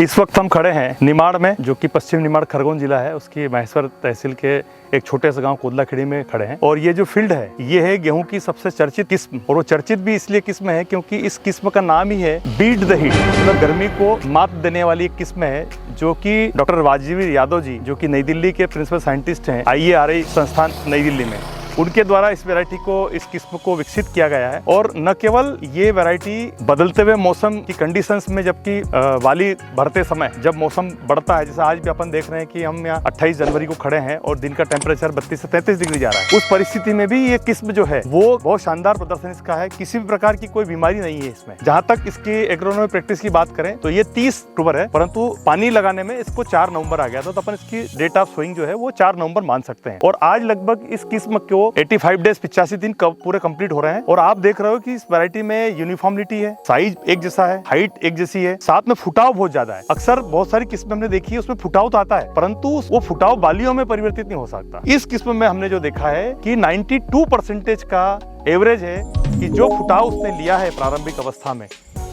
इस वक्त हम खड़े हैं निमाड़ में, जो कि पश्चिम निमाड़ खरगोन जिला है, उसकी महेश्वर तहसील के एक छोटे से गांव कोदलाखेड़ी में खड़े हैं। और ये जो फील्ड है ये है गेहूं की सबसे चर्चित किस्म, और वो चर्चित भी इसलिए किस्म है क्योंकि इस किस्म का नाम ही है बीट द हीट, मतलब गर्मी को मात देने वाली एक किस्म है, जो कि डॉक्टर वाजीवीर यादव जी, जो कि नई दिल्ली के प्रिंसिपल साइंटिस्ट हैं IARI संस्थान नई दिल्ली में, उनके द्वारा इस वैरायटी को, इस किस्म को विकसित किया गया है। और न केवल ये वैरायटी बदलते हुए मौसम की कंडीशंस में, जबकि वाली भरते समय जब मौसम बढ़ता है, जैसे आज भी अपन देख रहे हैं कि हम यहाँ 28 जनवरी को खड़े हैं और दिन का टेम्परेचर 32 से 33 डिग्री जा रहा है, उस परिस्थिति में भी ये किस्म जो है वो बहुत शानदार प्रदर्शन इसका है। किसी भी प्रकार की कोई बीमारी नहीं है इसमें। जहाँ तक इसकी एग्रोनॉमी प्रैक्टिस की बात करें तो ये 30 अक्टूबर है, परंतु पानी लगाने में इसको 4 नवंबर आ गया था, तो अपन इसकी डेट ऑफ सोइंग जो है वो 4 नवंबर मान सकते हैं। और आज लगभग इस किस्म को 85 डेज 85 दिन पूरे कंप्लीट हो रहे हैं। और आप देख रहे हो कि इस वैरायटी में यूनिफॉर्मिलिटी है, साइज एक जैसा है, हाइट एक जैसी है, साथ में फुटाव बहुत ज्यादा है। अक्सर बहुत सारी किस्में हमने देखी है उसमें फुटाव तो आता है, परंतु वो फुटाव बालियों में परिवर्तित नहीं हो सकता। इस किस्म में हमने जो देखा है कि 92% का एवरेज है कि जो फुटाव उसने लिया है प्रारंभिक अवस्था में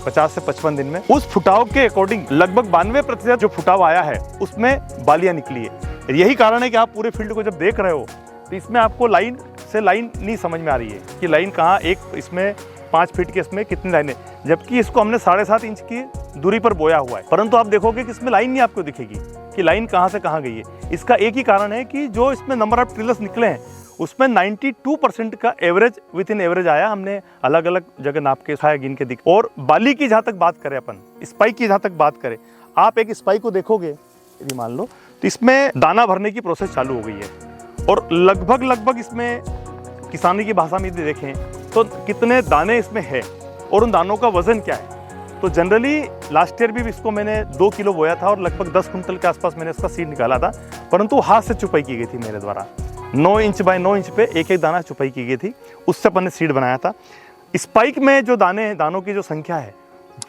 50 से 55 दिन में, उस फुटाव के अकॉर्डिंग लगभग 92% जो फुटाव आया है उसमें बालियां निकली है। यही कारण है कि आप पूरे फील्ड को जब देख रहे हो तो इसमें आपको लाइन से लाइन नहीं समझ में आ रही है कि लाइन कहाँ, एक इसमें 5 फीट के इसमें कितनी लाइनें, जबकि इसको हमने 7.5 इंच की दूरी पर बोया हुआ है, परंतु आप देखोगे कि इसमें लाइन नहीं आपको दिखेगी कि लाइन कहाँ से कहाँ गई है। इसका एक ही कारण है कि जो इसमें नंबर ऑफ ट्रिलर्स निकले हैं उसमें 92% का एवरेज विद इन एवरेज आया। हमने अलग अलग जगह नाप के खाया, गिन के दिख। और बाली की जहाँ तक बात करें, अपन स्पाइक की जहाँ तक बात करें, आप एक स्पाइक को देखोगे यदि मान लो तो इसमें दाना भरने की प्रोसेस चालू हो गई है, और लगभग इसमें किसानी की भाषा में यदि देखें तो कितने दाने इसमें है और उन दानों का वजन क्या है। तो जनरली लास्ट ईयर भी इसको मैंने 2 किलो बोया था और लगभग 10 कुंटल के आसपास मैंने इसका सीड निकाला था, परंतु हाथ से चुपाई की गई थी मेरे द्वारा। 9 इंच बाय 9 इंच पे एक एक दाना चुपाई की गई थी, उससे अपन ने सीड बनाया था। स्पाइक में जो दानों की जो संख्या है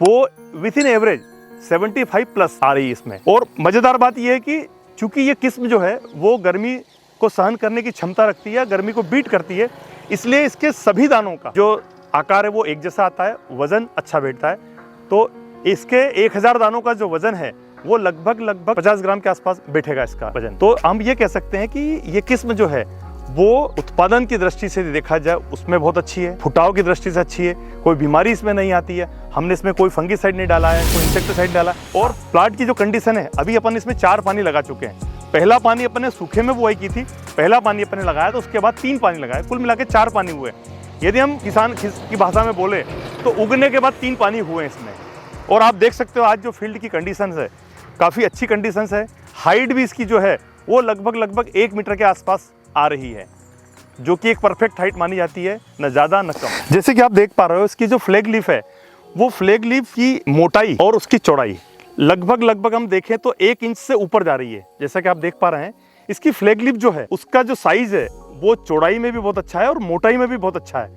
वो विद इन एवरेज 75 प्लस आ रही है इसमें। और मजेदार बात यह है कि चूंकि ये किस्म जो है वो गर्मी को सहन करने की क्षमता रखती है, गर्मी को बीट करती है, इसलिए इसके सभी दानों का जो आकार है वो एक जैसा आता है, वजन अच्छा बैठता है। तो इसके 1000 दानों का जो वजन है वो लगभग 50 ग्राम के आसपास बैठेगा इसका वजन। तो हम ये कह सकते हैं कि ये किस्म जो है वो उत्पादन की दृष्टि से देखा जाए उसमें बहुत अच्छी है, फुटाव की दृष्टि से अच्छी है, कोई बीमारी इसमें नहीं आती है, हमने इसमें कोई फंगीसाइड नहीं डाला है, कोई इंसेक्टिसाइड डाला। और प्लांट की जो कंडीशन है, अभी अपन इसमें 4 पानी लगा चुके हैं। पहला पानी अपने सूखे में बुआई की थी, पहला पानी अपने लगाया, तो उसके बाद 3 पानी लगाए, कुल मिला के 4 पानी हुए। यदि हम किसान की भाषा में बोले तो उगने के बाद 3 पानी हुए इसमें। और आप देख सकते हो आज जो फील्ड की कंडीशंस है काफ़ी अच्छी कंडीशंस है। हाइट भी इसकी जो है वो लगभग 1 मीटर के आसपास आ रही है, जो कि एक परफेक्ट हाइट मानी जाती है, न ज़्यादा न कम। जैसे कि आप देख पा रहे हो इसकी जो फ्लैग लीफ है वो फ्लैग लीफ की मोटाई और उसकी चौड़ाई लगभग हम देखें तो 1 इंच से ऊपर जा रही है। जैसा कि आप देख पा रहे हैं इसकी फ्लैग लीफ जो है उसका जो साइज है वो चौड़ाई में भी बहुत अच्छा है और मोटाई में भी बहुत अच्छा है।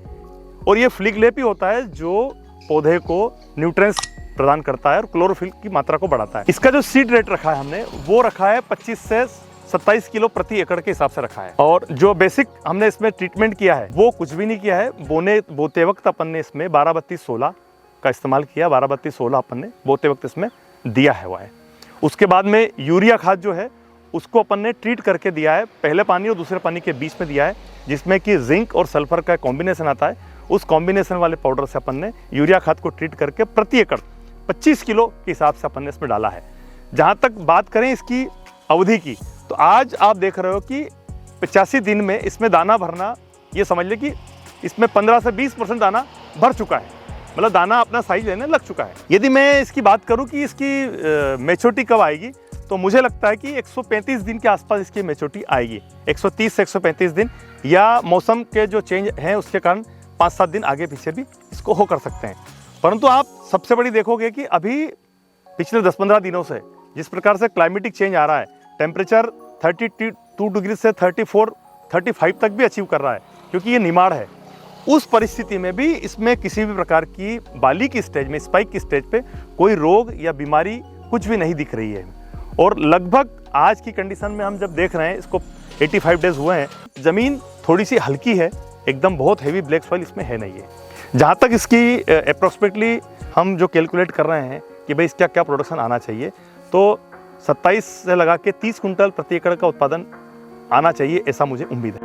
और ये फ्लैग लीफ ही होता है जो पौधे को न्यूट्रिएंट्स प्रदान करता है और क्लोरोफिल की मात्रा को बढ़ाता है। इसका जो सीड रेट रखा है हमने वो रखा है 25 से 27 किलो प्रति एकड़ के हिसाब से रखा है। और जो बेसिक हमने इसमें ट्रीटमेंट किया है वो कुछ भी नहीं किया है। बोते वक्त अपन ने इसमें 12-32-16 का इस्तेमाल किया, 12-32-16 अपन ने बोते वक्त इसमें दिया है हुआ है। उसके बाद में यूरिया खाद जो है उसको अपन ने ट्रीट करके दिया है, पहले पानी और दूसरे पानी के बीच में दिया है, जिसमें कि जिंक और सल्फर का कॉम्बिनेशन आता है। उस कॉम्बिनेशन वाले पाउडर से अपन ने यूरिया खाद को ट्रीट करके प्रति एकड़ 25 किलो के हिसाब से अपन ने इसमें डाला है। जहाँ तक बात करें इसकी अवधि की, तो आज आप देख रहे हो कि 85 दिन में इसमें दाना भरना, ये समझ ले कि इसमें 15 से 20% दाना भर चुका है, मतलब दाना अपना साइज लेने लग चुका है। यदि मैं इसकी बात करूं कि इसकी मैच्योरिटी कब आएगी, तो मुझे लगता है कि 135 दिन के आसपास इसकी मैच्योरिटी आएगी। 130 से 135 दिन, या मौसम के जो चेंज हैं उसके कारण 5-7 दिन आगे पीछे भी इसको हो कर सकते हैं। परंतु आप सबसे बड़ी देखोगे कि अभी पिछले 10-15 दिनों से जिस प्रकार से क्लाइमेटिक चेंज आ रहा है, टेम्परेचर 32 डिग्री से 34-35 तक भी अचीव कर रहा है, क्योंकि ये निमाड़ है। उस परिस्थिति में भी इसमें किसी भी प्रकार की बाली की स्टेज में, स्पाइक की स्टेज पे कोई रोग या बीमारी कुछ भी नहीं दिख रही है। और लगभग आज की कंडीशन में हम जब देख रहे हैं, इसको 85 डेज हुए हैं, ज़मीन थोड़ी सी हल्की है, एकदम बहुत हेवी ब्लैक सॉइल इसमें है नहीं है। जहाँ तक इसकी अप्रोक्सीमेटली हम जो कैलकुलेट कर रहे हैं कि भाई इसका क्या प्रोडक्शन आना चाहिए। तो 27 से लगा के 30 कुंटल प्रति एकड़ का उत्पादन आना चाहिए, ऐसा मुझे उम्मीद है।